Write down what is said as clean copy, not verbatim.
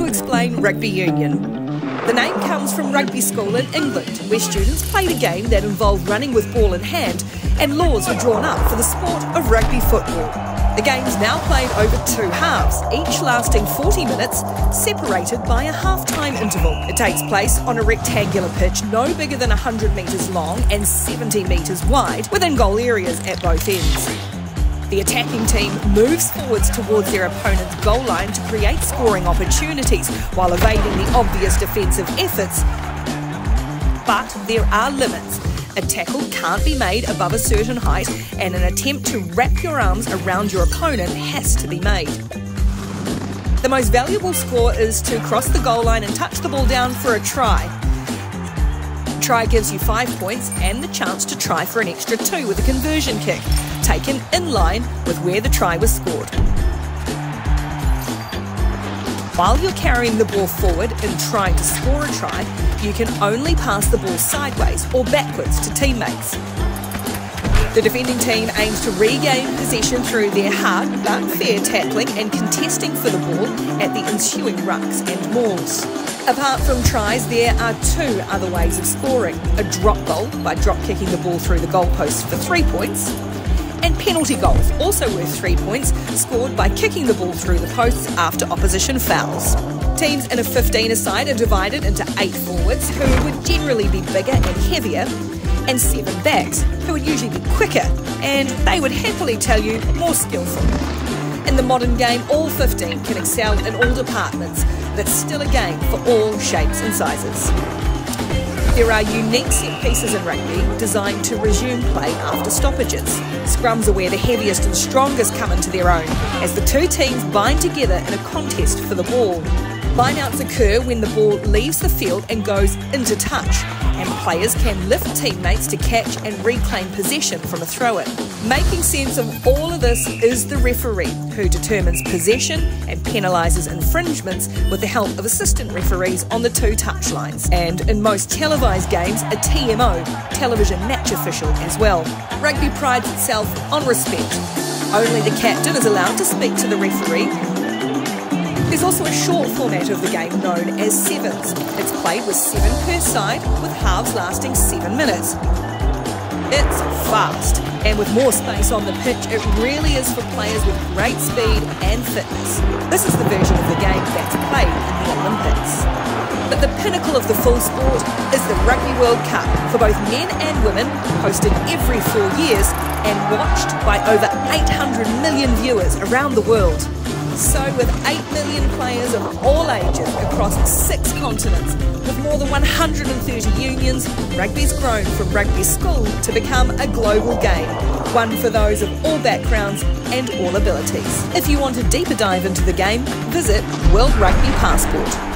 to explain rugby union. The name comes from rugby school in England, where students played a game that involved running with ball in hand, and laws were drawn up for the sport of rugby football. The game's now played over 2 halves, each lasting 40 minutes, separated by a half-time interval. It takes place on a rectangular pitch no bigger than 100 metres long and 70 metres wide, within goal areas at both ends. The attacking team moves forwards towards their opponent's goal line to create scoring opportunities while evading the obvious defensive efforts. But there are limits. A tackle can't be made above a certain height, and an attempt to wrap your arms around your opponent has to be made. The most valuable score is to cross the goal line and touch the ball down for a try. A try gives you 5 points and the chance to try for an extra 2 with a conversion kick, taken in line with where the try was scored. While you're carrying the ball forward and trying to score a try, you can only pass the ball sideways or backwards to teammates. The defending team aims to regain possession through their hard but fair tackling and contesting for the ball at the ensuing rucks and mauls. Apart from tries, there are 2 other ways of scoring: a drop goal by drop kicking the ball through the goalpost for 3 points, and penalty goals, also worth 3 points, scored by kicking the ball through the posts after opposition fouls. Teams in a 15-a-side are divided into 8 forwards, who would generally be bigger and heavier, and 7 backs, who would usually be quicker, and they would happily tell you more skillful. In the modern game, all 15 can excel in all departments, but it's still a game for all shapes and sizes. There are unique set pieces in rugby designed to resume play after stoppages. Scrums are where the heaviest and strongest come into their own, as the 2 teams bind together in a contest for the ball. Lineouts occur when the ball leaves the field and goes into touch, and players can lift teammates to catch and reclaim possession from a throw-in. Making sense of all of this is the referee, who determines possession and penalises infringements with the help of assistant referees on the 2 touchlines, and in most televised games, a TMO, television match official, as well. Rugby prides itself on respect. Only the captain is allowed to speak to the referee. There's also a short format of the game known as sevens. It's played with 7 per side, with halves lasting 7 minutes. It's fast, and with more space on the pitch, it really is for players with great speed and fitness. This is the version of the game that's played in the Olympics. But the pinnacle of the full sport is the Rugby World Cup, for both men and women, hosted every 4 years and watched by over 800 million viewers around the world. So with 8 million players of all ages across 6 continents, with more than 130 unions, rugby's grown from rugby school to become a global game, one for those of all backgrounds and all abilities. If you want a deeper dive into the game, visit World Rugby Passport.